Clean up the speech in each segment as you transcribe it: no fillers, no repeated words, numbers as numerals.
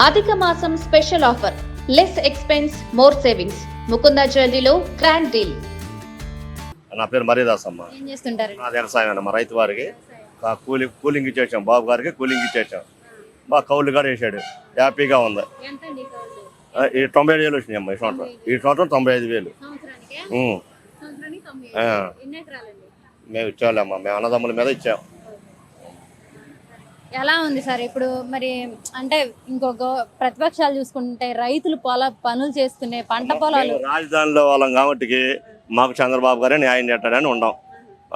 అధిక మాసం special offer, less expense more savings. Mukunda జ్యువెలరీలో గ్రాండ్ డీల్. నా పేరు మరీదాస్ అమ్మ. ఏం చేస్తుంటారు? నా వ్యవసాయం అన్న, మా రైతు వారికి కూలింగ్ ఇచ్చేసాం, బాబు గారికి కూలింగ్ ఇచ్చేసాం. బాగా కౌలు కూడా వేసాడు, హ్యాపీగా ఉంది. ఎంతండి కౌలు? ఈ 95,000 వచ్చినాయి అమ్మ ఈ సంవత్సరం 95,000. సంవత్సరానికే? సంవత్సరానికి 95,000. ఎన్ని ఎకరాలండి? మేము ఇచ్చామమ్మా, మేము అన్నదమ్ముల మీద ఇచ్చాం. ఎలా ఉంది సార్ ఇప్పుడు మరి? అంటే ఇంకొక ప్రతిపక్షాలు చూసుకుంటే రైతులు పనులు చేస్తున్న పంట పొలాలు. మేము రాజధానిలో వాళ్ళం కాబట్టి మాకు చంద్రబాబు గారే న్యాయం చేస్తాడని ఉండం.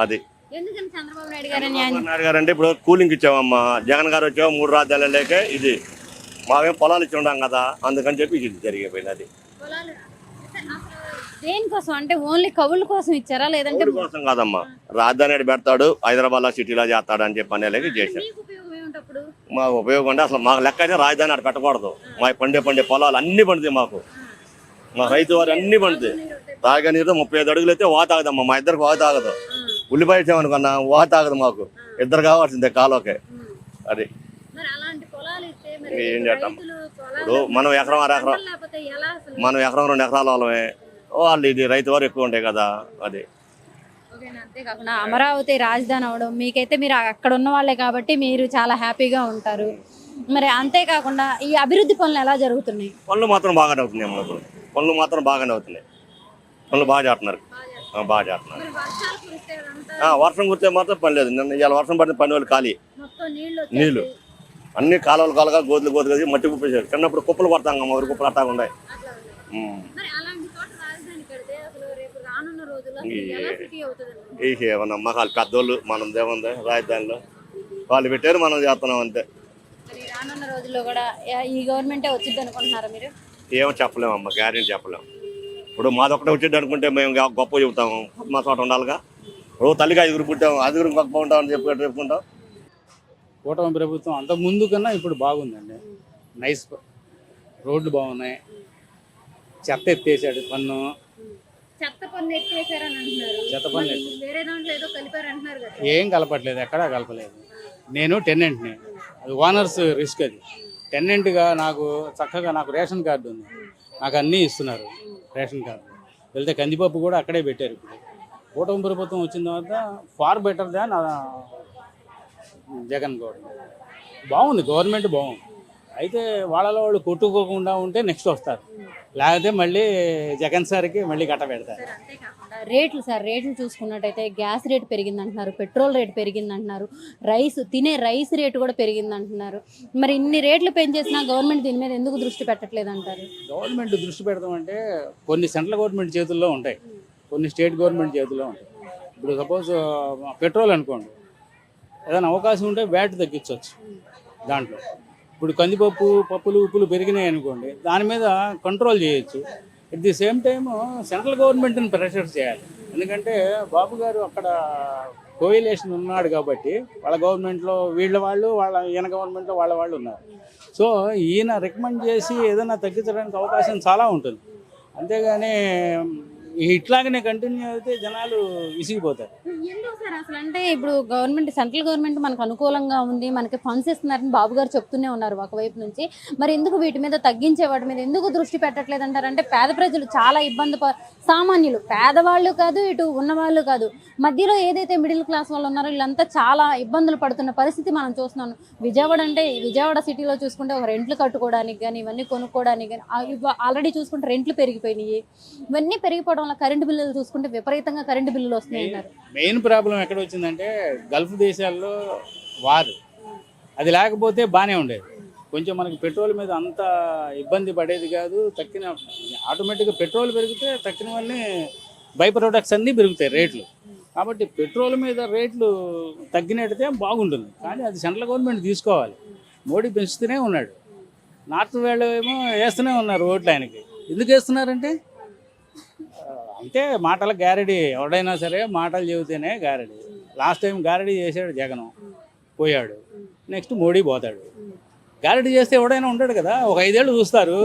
అది ఎందుకని చంద్రబాబు నాయుడు గారు న్యాయం? నాయుడు గారు అంటే ఇప్పుడు కూలింగ్ ఇచ్చామమ్మా, జగన్ గారు వచ్చాము 3 రాజ్యాలు లేక ఇది మాకేం పొలాలు ఇచ్చి ఉండాం కదా, అందుకని చెప్పి ఇది జరిగిపోయింది. అది పొలాలు దేనికోసం అంటే ఓన్లీ కవుల కోసం ఇచ్చారా లేదంటే కౌలు కోసం కాదమ్మా, రాజధాని పెడతాడు హైదరాబాద్ లో సిటీలో చేస్తాడు అని చెప్పి అనేలాగా చేశాం. మాకు ఉపయోగం అంటే అసలు మాకు లెక్క అయితే రాజధాని అక్కడ పెట్టకూడదు. మా పండే పొలాలు అన్ని పండుతాయి మాకు, మా రైతు వారు అన్ని పండుతాయి. తాగే నీరు 35 అడుగులు అయితే వా తాగదమ్మా, మా ఇద్దరికి వా తాగదు. ఉల్లిపాయ ఇచ్చామనుకున్నా వా తాగదు, మాకు ఇద్దరు కావాల్సిందే కాలువకే. అది ఏం చేద్దాం ఇప్పుడు మనం ఎకరం 2 ఎకరాల వాళ్ళమే, వాళ్ళు ఇది రైతు వారు ఎక్కువ ఉంటాయి కదా. అది అంతేకాకుండా అమరావతి రాజధాని అవడం మీకైతే మీరు అక్కడ ఉన్న వాళ్ళే కాబట్టి మీరు చాలా హ్యాపీగా ఉంటారు. మరి అంతేకాకుండా ఈ అభివృద్ధి పనులు ఎలా జరుగుతున్నాయి? పనులు మాత్రం బాగానే అవుతున్నాయి అమ్మ, ఇప్పుడు పనులు మాత్రం బాగానే అవుతున్నాయి. పనులు బాగా చేస్తున్నారు, బాగా చేస్తున్నారు. వర్షం కురితే మాత్రం పని లేదు. నిన్న ఇవాళ వర్షం పడిన పని వాళ్ళు ఖాళీ, నీళ్లు అన్ని కాలువలు గోతులు మట్టి కుప్పేసారు. చిన్నప్పుడు కుప్పలు పడతాం, మా ఊరు కుప్పలు అట్టా ఉన్నాయి. ఏమన్నా మహాలు పెద్దోళ్ళు, మనం దేముంది రాజధానిలో వాళ్ళు పెట్టారు, మనం చేస్తున్నాం అంతే. రానున్న రోజుల్లో కూడా ఈ గవర్నమెంటే వచ్చింది అనుకుంటున్నారా మీరు? ఏమో చెప్పలేమమ్మా, గ్యారెంటీ చెప్పలేము. ఇప్పుడు మాదొక్కటే వచ్చింది అనుకుంటే మేము గొప్ప చెబుతాము, మా చోట ఉండాలిగా. ఇప్పుడు తల్లిగా 5 పుట్టాము, 5 గొప్ప ఉంటామని చెప్పుకుంటాం. కూటమి ప్రభుత్వం అంత ముందు కన్నా ఇప్పుడు బాగుందండి. నైస్ రోడ్లు బాగున్నాయి, చెత్త ఎత్తేసాడు పన్ను. చెత్త పన్ను ఎత్తేసారని అంటున్నారు. చెత్త పన్ను వేరే దాంట్లో ఏదో కలిపారు అంటున్నారు కదా? ఏం కలపట్లేదు, ఎక్కడా కలపలేదు. నేను టెనెంట్ని, అది ఓనర్స్ రిస్క్. అది టెనెంట్గా నాకు చక్కగా నాకు రేషన్ కార్డు ఉంది, నాకు అన్నీ ఇస్తున్నారు రేషన్ కార్డు. వెళ్తే కందిపప్పు కూడా అక్కడే పెట్టారు. ఇప్పుడు కూటమి ప్రభుత్వం వచ్చిన తర్వాత far better than Jagan government. బాగుంది, గవర్నమెంట్ బాగుంది. అయితే వాళ్ళలో వాళ్ళు కొట్టుకోకుండా ఉంటే నెక్స్ట్ వస్తారు, లేకపోతే మళ్ళీ జగన్ సార్కి మళ్ళీ కట్ట పెడతారు. రేట్లు సార్, రేట్లు చూసుకున్నట్టయితే గ్యాస్ రేటు పెరిగింది అంటున్నారు, పెట్రోల్ రేటు పెరిగింది అంటున్నారు, తినే రైస్ రేటు కూడా పెరిగింది అంటున్నారు. మరి ఇన్ని రేట్లు పెంచేసినా గవర్నమెంట్ దీని మీద ఎందుకు దృష్టి పెట్టట్లేదు అంటారు? గవర్నమెంట్ దృష్టి పెడతామంటే కొన్ని సెంట్రల్ గవర్నమెంట్ చేతుల్లో ఉంటాయి, కొన్ని స్టేట్ గవర్నమెంట్ చేతుల్లో ఉంటాయి. ఇప్పుడు సపోజ్ పెట్రోల్ అనుకోండి, ఏదైనా అవకాశం ఉంటే వ్యాట్ తగ్గించవచ్చు దాంట్లో. ఇప్పుడు కందిపప్పు, పప్పులు, ఉప్పులు పెరిగినాయి అనుకోండి, దాని మీద కంట్రోల్ చేయొచ్చు. At the same time central గవర్నమెంట్ని ప్రెషర్ చేయాలి. ఎందుకంటే బాబు గారు అక్కడ కోయిలేషన్ ఉన్నాడు కాబట్టి వాళ్ళ గవర్నమెంట్లో ఈయన గవర్నమెంట్లో వాళ్ళు ఉన్నారు. సో ఈయన రికమెండ్ చేసి ఏదైనా తగ్గించడానికి అవకాశం చాలా ఉంటుంది. అంతేగాని ఇట్లాగనే కంటిన్యూ అయితే జనాలు విసిగిపోతారు. ఎందుకు సార్ అసలు? అంటే ఇప్పుడు గవర్నమెంట్, సెంట్రల్ గవర్నమెంట్ మనకు అనుకూలంగా ఉంది, మనకి ఫండ్స్ ఇస్తున్నారని బాబు గారు చెప్తూనే ఉన్నారు ఒకవైపు నుంచి. మరి ఎందుకు వీటి మీద తగ్గించే వాటి మీద ఎందుకు దృష్టి పెట్టట్లేదు అంటారు? అంటే పేద ప్రజలు చాలా సామాన్యులు, పేదవాళ్ళు కాదు, ఇటు ఉన్నవాళ్ళు కాదు, మధ్యలో ఏదైతే మిడిల్ క్లాస్ వాళ్ళు ఉన్నారో వీళ్ళంతా చాలా ఇబ్బందులు పడుతున్న పరిస్థితి మనం చూస్తున్నాం. విజయవాడ సిటీలో చూసుకుంటే ఒక రెంట్లు కట్టుకోవడానికి కానీ, ఇవన్నీ కొనుక్కోవడానికి కానీ ఆల్రెడీ చూసుకుంటే రెంట్లు పెరిగిపోయినాయి. ఇవన్నీ పెరిగిపోవడం వల్ల కరెంటు బిల్లులు చూసుకుంటే విపరీతంగా కరెంటు బిల్లులు వస్తున్నాయి అంటారు. మెయిన్ ప్రాబ్లం ఎక్కడ వచ్చిందంటే గల్ఫ్ దేశాల్లో వారు, అది లేకపోతే బాగానే ఉండేది. కొంచెం మనకి పెట్రోల్ మీద అంత ఇబ్బంది పడేది కాదు. ఆటోమేటిక్గా పెట్రోల్ పెరిగితే తక్కినవన్నీ బై ప్రొడక్ట్స్ అన్నీ పెరుగుతాయి రేట్లు. కాబట్టి పెట్రోల్ మీద రేట్లు తగ్గినట్టయితే బాగుంటుంది. కానీ అది సెంట్రల్ గవర్నమెంట్ తీసుకోవాలి. మోడీ పెంచుతూనే ఉన్నాడు, నార్త్ వాళ్ళు ఏమో వేస్తూనే ఉన్నారు ఓట్లు ఆయనకి. ఎందుకు వేస్తున్నారంటే అంటే మాటల గ్యారెడీ. ఎవడైనా సరే మాటలు చెబితేనే గ్యారెడీ. లాస్ట్ టైం గ్యారెడీ చేశాడు జగన్, పోయాడు. నెక్స్ట్ మోడీ పోతాడు. గ్యారెంటీ చేస్తే ఎవడైనా ఉంటాడు కదా. ఒక 5 ఏళ్ళు చూస్తారు,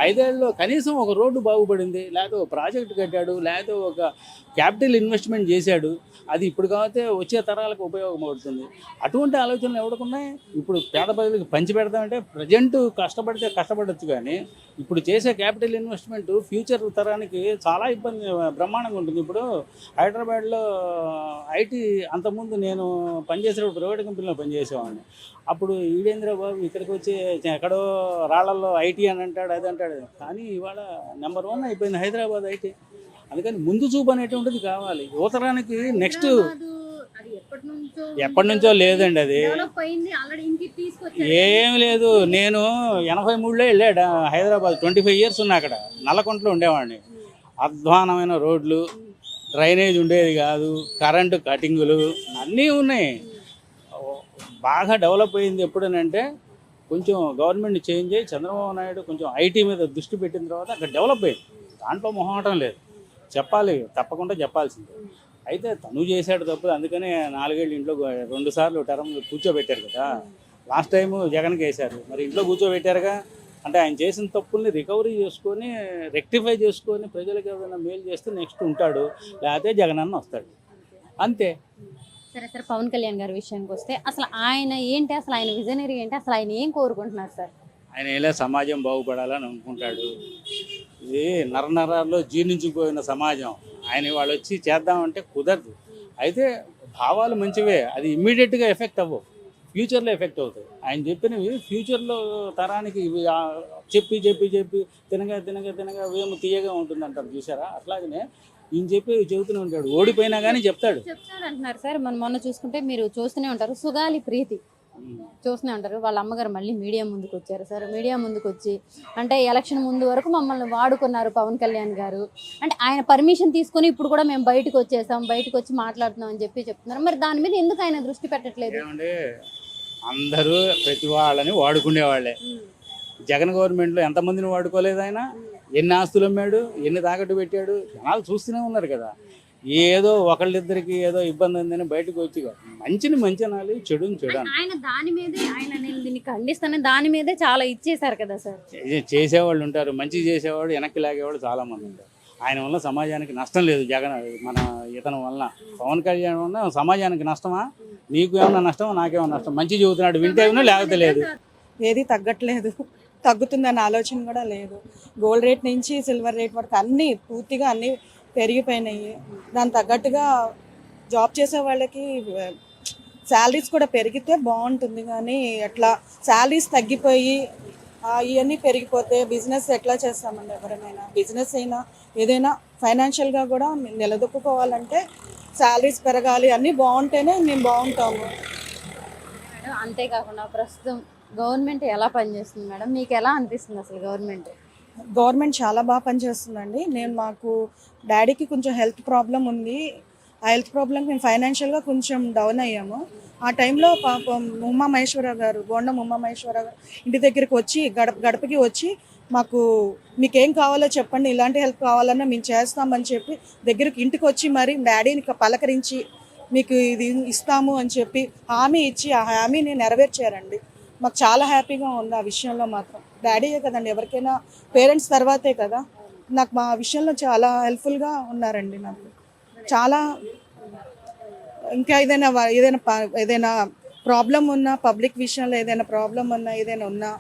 5 ఏళ్ళలో కనీసం ఒక రోడ్డు బాగుపడింది, లేకపోతే ఒక ప్రాజెక్ట్ కట్టాడు, లేకపోతే ఒక క్యాపిటల్ ఇన్వెస్ట్మెంట్ చేశాడు, అది ఇప్పుడు కాకపోతే వచ్చే తరాలకు ఉపయోగపడుతుంది. అటువంటి ఆలోచనలు ఎవడుకున్నాయి? ఇప్పుడు పేద ప్రజలకు పంచి పెడతామంటే ప్రజెంట్ కష్టపడితే కష్టపడవచ్చు, కానీ ఇప్పుడు చేసే క్యాపిటల్ ఇన్వెస్ట్మెంట్ ఫ్యూచర్ తరానికి చాలా ఇబ్బంది బ్రహ్మాండంగా ఉంటుంది. ఇప్పుడు హైదరాబాద్లో ఐటీ అంతకుముందు నేను పనిచేసేటప్పుడు ప్రైవేట్ కంపెనీలో పనిచేసేవాడిని. అప్పుడు ఈడేంద్ర బాబు ఇక్కడికి వచ్చి ఎక్కడో రాళ్లలో ఐటీ అని అంటాడు, అది అంటాడు, కానీ ఇవాళ నెంబర్ 1 అయిపోయింది హైదరాబాద్ ఐటీ. అందుకని ముందు చూపు అనేటువంటిది కావాలి యువతరానికి. నెక్స్ట్ ఎప్పటి నుంచో లేదండి అది, ఏం లేదు. నేను 83లో వెళ్ళాడు హైదరాబాద్, 25 ఇయర్స్ ఉన్నా అక్కడ. నల్లకొండలో ఉండేవాడిని. అధ్వానమైన రోడ్లు, డ్రైనేజ్ ఉండేది కాదు, కరెంటు కటింగులు అన్నీ ఉన్నాయి. బాగా డెవలప్ అయింది ఎప్పుడనంటే కొంచెం గవర్నమెంట్ చేంజ్ అయ్యి చంద్రబాబు నాయుడు కొంచెం ఐటీ మీద దృష్టి పెట్టిన తర్వాత అక్కడ డెవలప్ అయింది. దాంట్లో మొహమాటం లేదు, చెప్పాలి, తప్పకుండా చెప్పాల్సిందే. అయితే తను చేశాడు తప్పు, అందుకనే 4 ఏళ్ళు ఇంట్లో 2 సార్లు టర్మ్ కూర్చోబెట్టారు కదా. లాస్ట్ టైం జగన్కి వేశారు, మరి ఇంట్లో కూర్చోబెట్టారుగా. అంటే ఆయన చేసిన తప్పుల్ని రికవరీ చేసుకొని రెక్టిఫై చేసుకొని ప్రజలకు ఏదైనా మేలు చేస్తే నెక్స్ట్ ఉంటాడు, లేకపోతే జగన్ అన్న వస్తాడు, అంతే. సరే సార్, పవన్ కళ్యాణ్ గారి విషయానికి వస్తే అసలు ఆయన ఏంటి, అసలు ఆయన విజనరీ ఏంటి, అసలు ఆయన ఏం కోరుకుంటున్నారు సార్? ఆయన ఇలా సమాజం బాగుపడాలని అనుకుంటాడు. ఇది నరనరాల్లో జీర్ణించిపోయిన సమాజం. ఆయన వాళ్ళు వచ్చి చేద్దామంటే కుదరదు. అయితే భావాలు మంచివే, అది ఇమ్మీడియట్గా ఎఫెక్ట్ అవ్వవు, ఫ్యూచర్లో ఎఫెక్ట్ అవుతాయి. ఆయన చెప్పినవి ఫ్యూచర్లో తరానికి ఇవి చెప్పి చెప్పి చెప్పి తినగా తినగా తినగా వేము తీయగా ఉంటుందంటారు చూసారా, అట్లాగనే ఈయన చెప్పి చెబుతూనే ఉంటాడు. ఓడిపోయినా కానీ చెప్తాడు అంటున్నారు సార్. మొన్న చూసుకుంటే మీరు చూస్తూనే ఉంటారు, సుగాలి ప్రీతి చూస్తూనే ఉంటారు. వాళ్ళ అమ్మగారు మళ్ళీ మీడియా ముందుకు వచ్చారు సార్. మీడియా ముందుకు వచ్చి అంటే ఎలక్షన్ ముందు వరకు మమ్మల్ని వాడుకున్నారు పవన్ కళ్యాణ్ గారు, అంటే ఆయన పర్మిషన్ తీసుకొని ఇప్పుడు కూడా మేము బయటకు వచ్చేసాం, బయటకు వచ్చి మాట్లాడుతున్నాం అని చెప్పి చెప్తున్నారు. మరి దాని మీద ఎందుకు ఆయన దృష్టి పెట్టట్లేదు? ఏమంటే అందరూ ప్రతి వాళ్ళని వాడుకునేవాళ్లే. జగన్ గవర్నమెంట్లో ఎంతమందిని వాడుకోలేదు ఆయన? ఎన్ని ఆస్తులు అమ్మాడు, ఎన్ని తాకట్టు పెట్టాడు, జనాలు చూస్తూనే ఉన్నారు కదా. ఏదో ఒకళ్ళిద్దరికి ఏదో ఇబ్బంది ఉందని బయటకు వచ్చి మంచిని మంచి అనాలి, చెడుని చెడు. ఆయన దాని మీదే, ఆయన నేను దీన్ని ఖండిస్తాను, దాని మీదే చాలా ఇచ్చేసారు కదా సార్. చేసేవాళ్ళు ఉంటారు, మంచి చేసేవాడు వెనక్కి లాగేవాళ్ళు చాలా మంది ఉంటారు. ఆయన వల్ల సమాజానికి నష్టం లేదు. జగన్ మన ఇతను వల్ల, పవన్ కళ్యాణ్ వల్ల సమాజానికి నష్టమా? నీకు ఏమన్నా నష్టమా, నాకేమన్నా నష్టం? మంచి చెబుతున్నాడు, వింటేనో లేకపోతే లేదు. ఏది తగ్గట్లేదు, తగ్గుతుందన్న ఆలోచన కూడా లేదు. గోల్డ్ రేట్ నుంచి సిల్వర్ రేట్ వరకు అన్నీ పూర్తిగా అన్నీ పెరిగిపోయినాయి. దాని తగ్గట్టుగా జాబ్ చేసే వాళ్ళకి శాలరీస్ కూడా పెరిగితే బాగుంటుంది, కానీ అట్లా శాలరీస్ తగ్గిపోయి ఇవన్నీ పెరిగిపోతే బిజినెస్ ఎట్లా చేస్తామండి? ఎవరైనా బిజినెస్ అయినా ఏదైనా ఫైనాన్షియల్గా కూడా నిలదొక్కుకోవాలంటే శాలరీస్ పెరగాలి, అన్నీ బాగుంటేనే మేము బాగుంటాము. అంతేకాకుండా ప్రస్తుతం గవర్నమెంట్ ఎలా పనిచేస్తుంది మేడం? మీకు ఎలా అనిపిస్తుంది అసలు గవర్నమెంట్ చాలా బాగా పనిచేస్తుందండి. మాకు డాడీకి కొంచెం హెల్త్ ప్రాబ్లం ఉంది. ఆ హెల్త్ ప్రాబ్లంకి మేము ఫైనాన్షియల్గా కొంచెం డౌన్ అయ్యాము. ఆ టైంలో పాపం ఉమా మహేశ్వరరావు గారు, బోండం ఉమా మహేశ్వరరావు గారు ఇంటి దగ్గరికి వచ్చి గడపకి వచ్చి మాకు మీకేం కావాలో చెప్పండి, ఇలాంటి హెల్ప్ కావాలన్నా మేము చేస్తామని చెప్పి దగ్గరికి ఇంటికి వచ్చి మరి డాడీని పలకరించి మీకు ఇది ఇస్తాము అని చెప్పి హామీ ఇచ్చి ఆ హామీని నెరవేర్చారండి. మాకు చాలా హ్యాపీగా ఉంది ఆ విషయంలో మాత్రం. డాడీయే కదండి, ఎవరికైనా పేరెంట్స్ తర్వాతే కదా. నాకు మా విషయంలో చాలా హెల్ప్ఫుల్గా ఉన్నారండి. నాకు చాలా ఇంకా ఏదైనా ప్రాబ్లం ఉన్నా, పబ్లిక్ విషయంలో ఏదైనా ప్రాబ్లం ఉన్నా, ఏదైనా ఉన్నా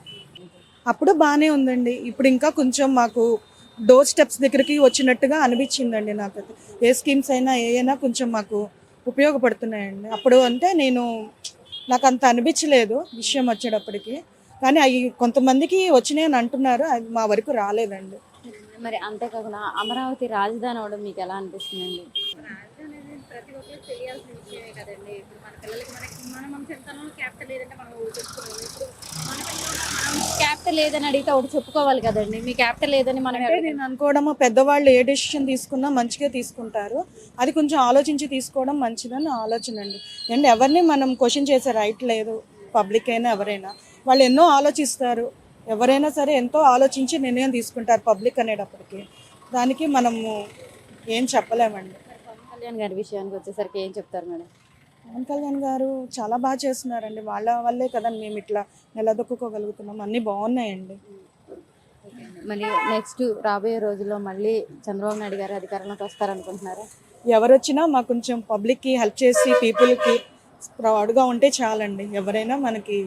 అప్పుడు బాగానే ఉందండి. ఇప్పుడు ఇంకా కొంచెం మాకు డోర్ స్టెప్స్ దగ్గరికి వచ్చినట్టుగా అనిపించిందండి. నాకైతే ఏ స్కీమ్స్ అయినా ఏమైనా కొంచెం మాకు ఉపయోగపడుతున్నాయండి. అప్పుడు అంటే నాకు అంత అనిపించలేదు విషయం వచ్చేటప్పటికి, కానీ అవి కొంతమందికి వచ్చినాయి అని అంటున్నారు, అది మా వరకు రాలేదండి. మరి అంతేకాకుండా అమరావతి రాజధాని అవడం మీకు ఎలా అనిపిస్తుందండి? ప్రతి ఒక్కరికి తెలియాల్సిన విషయమే కదండి. ఇప్పుడు మన పిల్లలకి మనం చెప్తాను క్యాపిటల్ లేదంటే మనం తెలుసుకోవాలి. ఇప్పుడు మన పిల్లలు క్యాపిటల్ లేదని అడిగితే ఒకటి చెప్పుకోవాలి కదండి. మీ క్యాపిటల్ లేదని మనం నేను అనుకోవడము, పెద్దవాళ్ళు ఏ డెసిషన్ తీసుకున్నా మంచిగా తీసుకుంటారు, అది కొంచెం ఆలోచించి తీసుకోవడం మంచిదని ఆలోచన అండి. అండ్ ఎవరిని మనం క్వశ్చన్ చేసే రైట్ లేదు. పబ్లిక్ అయినా ఎవరైనా వాళ్ళు ఎన్నో ఆలోచిస్తారు, ఎవరైనా సరే ఎంతో ఆలోచించి నిర్ణయం తీసుకుంటారు పబ్లిక్ అనేటప్పటికి. దానికి మనము ఏం చెప్పలేమండి. కళ్యాణ్ గారి విషయానికి వచ్చేసరికి ఏం చెప్తారు మేడం? పవన్ కళ్యాణ్ గారు చాలా బాగా చేస్తున్నారండి. వాళ్ళ వల్లే కదా మేము ఇట్లా నిలదొక్కుకోగలుగుతున్నాం. అన్నీ బాగున్నాయండి. మరి నెక్స్ట్ రాబోయే రోజుల్లో మళ్ళీ చంద్రబాబు నాయుడు గారు అధికారంలోకి వస్తారనుకుంటున్నారా? ఎవరొచ్చినా మాకు కొంచెం పబ్లిక్కి హెల్ప్ చేసి పీపుల్కి ప్రౌడ్గా ఉంటే చాలండి. ఎవరైనా మనకి